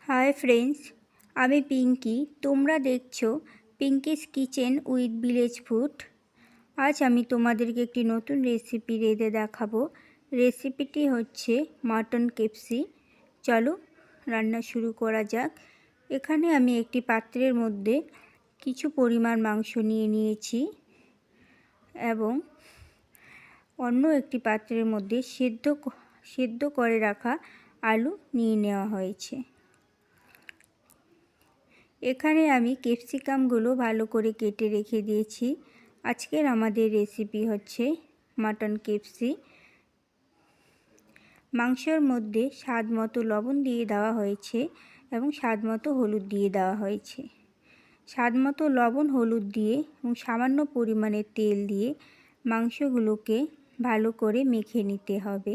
Hi friends, আমি পিঙ্কি। তোমরা দেখছো Pinki's kitchen with village food. আজ আমি তোমাদেরকে একটি নতুন রেসিপি রেঁধে দেখাবো। রেসিপিটি হচ্ছে মাটন কেপসি। চলো রান্না শুরু করা যাক। এখানে আমি একটি পাত্রের মধ্যে কিছু পরিমাণ মাংস নিয়ে নিয়েছি এবং অন্য একটি পাত্রের মধ্যে সেদ্ধ করে রাখা আলু নিয়ে নেওয়া হয়েছে। এখানে আমি ক্যাপসিকামগুলো ভালো করে কেটে রেখে দিয়েছি। আজকের আমাদের রেসিপি হচ্ছে মাটন কেপসি। মাংসের মধ্যে স্বাদ মতো লবণ দিয়ে দেওয়া হয়েছে এবং স্বাদ মতো হলুদ দিয়ে দেওয়া হয়েছে। স্বাদ মতো লবণ হলুদ দিয়ে এবং সামান্য পরিমাণে তেল দিয়ে মাংসগুলোকে ভালো করে মেখে নিতে হবে।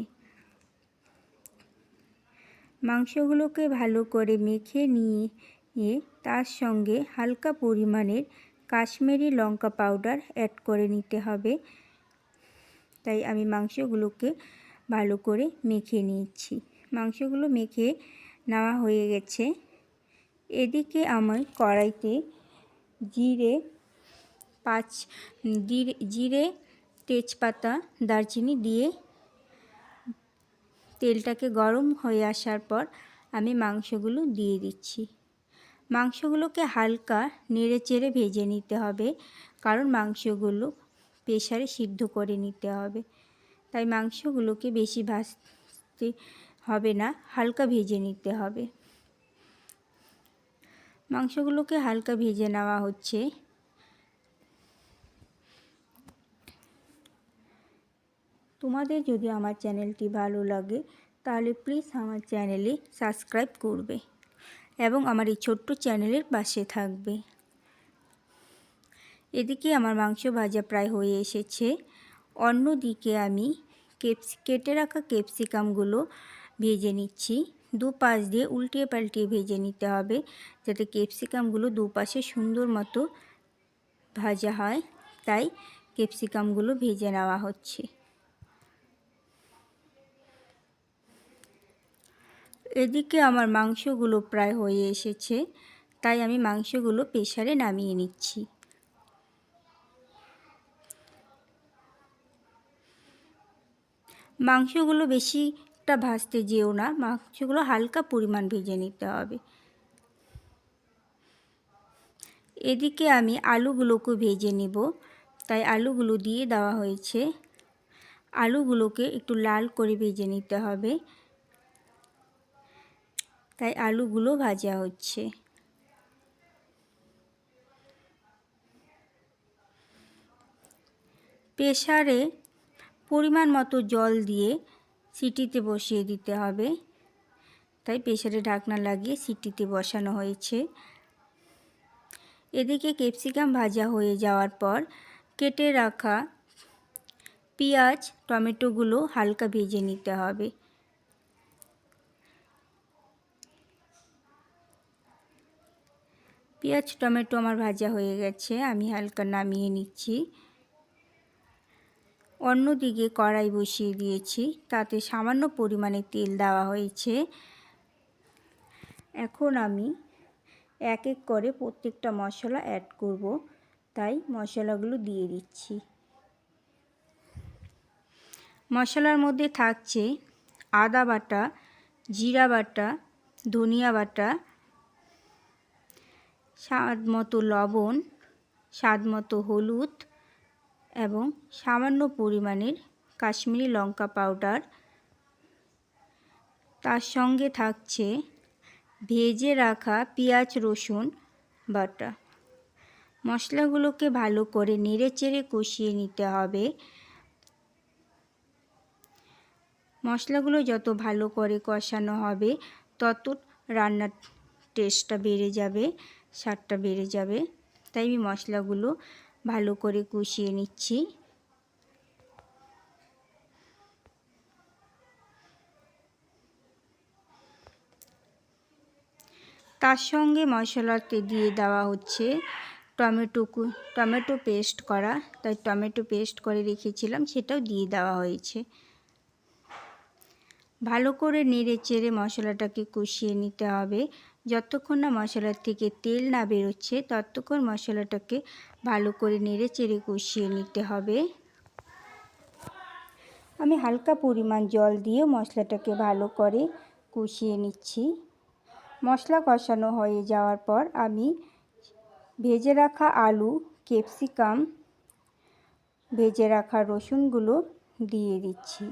মাংসগুলোকে ভালো করে মেখে নিয়ে তার সঙ্গে হালকা পরিমাণের কাশ্মীরি লঙ্কা পাউডার অ্যাড করে নিতে হবে। তাই আমি মাংসগুলোকে ভালো করে মেখে নিচ্ছি। মাংসগুলো মেখে নেওয়া হয়ে গেছে। এদিকে আমার কড়াইতে জিরে তেজপাতা দারচিনি দিয়ে তেলটাকে গরম হয়ে আসার পর আমি মাংসগুলো দিয়ে দিচ্ছি। মাংসগুলোকে হালকা নেড়েচেড়ে ভেজে নিতে হবে, কারণ মাংসগুলো প্রেসারে সিদ্ধ করে নিতে হবে। তাই মাংসগুলোকে বেশি ভাজতে হবে না, হালকা ভেজে নিতে হবে। মাংসগুলোকে হালকা ভেজে নেওয়া হচ্ছে। তোমাদের যদি আমার চ্যানেলটি ভালো লাগে তাহলে প্লিজ আমার চ্যানেলে সাবস্ক্রাইব করবে এবং আমার এই ছোট্ট চ্যানেলের পাশে থাকবে। এদিকে আমার মাংস ভাজা প্রায় হয়ে এসেছে। অন্যদিকে আমি কেটে রাখা ক্যাপসিকামগুলো ভেজে নিচ্ছি। দুপাশ দিয়ে উল্টিয়ে পাল্টিয়ে ভেজে নিতে হবে, যাতে ক্যাপসিকামগুলো দুপাশে সুন্দর মতো ভাজা হয়। তাই ক্যাপসিকামগুলো ভেজে নেওয়া হচ্ছে। এদিকে আমার মাংসগুলো প্রায় হয়ে এসেছে, তাই আমি মাংসগুলো প্রেসারে নামিয়ে নিচ্ছি। মাংসগুলো বেশিটা ভাজতে যেও না, মাংসগুলো হালকা পরিমাণ ভেজে নিতে হবে। এদিকে আমি আলুগুলোকে ভেজে নেব, তাই আলুগুলো দিয়ে দেওয়া হয়েছে। আলুগুলোকে একটু লাল করে ভেজে নিতে হবে, তাই আলুগুলো ভাজা হচ্ছে। প্রেসারে পরিমাণ মতো জল দিয়ে সিটিতে বসিয়ে দিতে হবে, তাই প্রেসারে ঢাকনা লাগিয়ে সিটিতে বসানো হয়েছে। এদিকে ক্যাপসিকাম ভাজা হয়ে যাওয়ার পর কেটে রাখা পেঁয়াজ টমেটোগুলো হালকা ভেজে নিতে হবে। পেঁয়াজ টমেটো আমার ভাজা হয়ে গেছে, আমি হালকা নামিয়ে নিচ্ছি। অন্যদিকে কড়াই বসিয়ে দিয়েছি, তাতে সামান্য পরিমাণে তেল দেওয়া হয়েছে। এখন আমি এক এক করে প্রত্যেকটা মশলা অ্যাড করব, তাই মশলাগুলো দিয়ে দিচ্ছি। মশলার মধ্যে থাকছে আদা বাটা, জিরা বাটা, ধনিয়া বাটা, স্বাদ মতো লবণ, স্বাদ মতো হলুদ এবং সামান্য পরিমাণের কাশ্মীরি লঙ্কা পাউডার। তার সঙ্গে থাকছে ভেজে রাখা পেঁয়াজ রসুন বাটা। মশলাগুলোকে ভালো করে নেড়েচেড়ে কষিয়ে নিতে হবে। মশলাগুলো যত ভালো করে কষানো হবে তত রান্নার টেস্টটা বেড়ে যাবে, স্বাদটা বেড়ে যাবে। তাই আমি মশলাগুলো ভালো করে কষিয়ে নিচ্ছি। তার সঙ্গে মশলাতে দিয়ে দেওয়া হচ্ছে টমেটো পেস্ট করা, তাই টমেটো পেস্ট করে রেখেছিলাম, সেটাও দিয়ে দেওয়া হয়েছে। ভালো করে নেড়ে চেড়ে মশলাটাকে কষিয়ে নিতে হবে। যতক্ষণ না মশলার থেকে তেল না বেরোচ্ছে ততক্ষণ মশলাটাকে ভালো করে নেড়ে চেড়ে কষিয়ে নিতে হবে। আমি হালকা পরিমাণ জল দিয়ে মশলাটাকে ভালো করে কষিয়ে নিচ্ছি। মশলা কষানো হয়ে যাওয়ার পর আমি ভেজে রাখা আলু, ক্যাপসিকাম, ভেজে রাখা রসুনগুলো দিয়ে দিচ্ছি।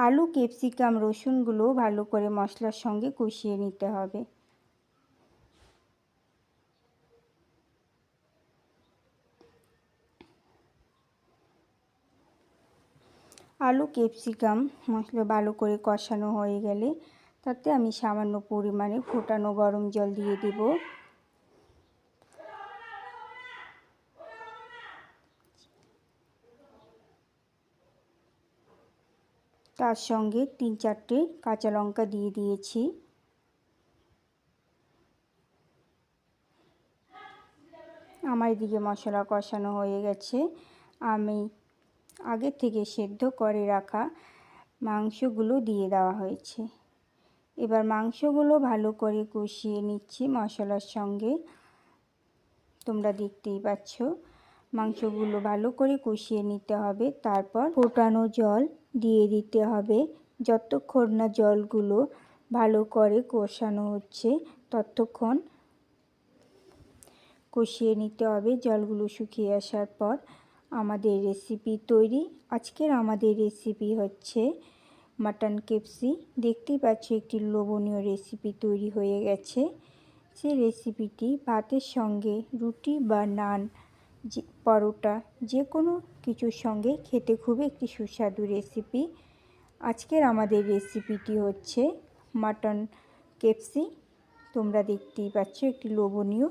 আলু, ক্যাপসিকাম, রসুনগুলো ভালো করে মশলার সঙ্গে কষিয়ে নিতে হবে। আলু, ক্যাপসিকাম মশলা ভালো করে কষানো হয়ে গেলে তাতে আমি সামান্য পরিমাণে ফোটানো গরম জল দিয়ে দেব। তার সঙ্গে 3-4টে কাঁচা লঙ্কা দিয়ে দিয়েছি। আমার এদিকে মশলা কষানো হয়ে গেছে। আমি আগে থেকে সেদ্ধ করে রাখা মাংসগুলো দিয়ে দেওয়া হয়েছে। এবার মাংসগুলো ভালো করে কষিয়ে নিচ্ছি মশলার সঙ্গে। তোমরা দেখতেই পাচ্ছ মাংসগুলো ভালো করে কষিয়ে নিতে হবে। তারপর ফোটানো জল দিয়ে দিতে হবে। যতক্ষণ না জলগুলো ভালো করে কষানো হচ্ছে ততক্ষণ কষিয়ে নিতে হবে। জলগুলো শুকিয়ে আসার পর আমাদের রেসিপি তৈরি। আজকের আমাদের রেসিপি হচ্ছে মাটন কেপসি। দেখতেই পাচ্ছ একটি লোভনীয় রেসিপি তৈরি হয়ে গেছে। সেই রেসিপিটি ভাতের সঙ্গে, রুটি বা নান, পরোটা যে কোনো কিছুর সঙ্গে খেতে খুবই একটি সুস্বাদু রেসিপি। আজকের আমাদের রেসিপিটি হচ্ছে মাটন কেপসি। তোমরা দেখতেই পাচ্ছ একটি লোভনীয়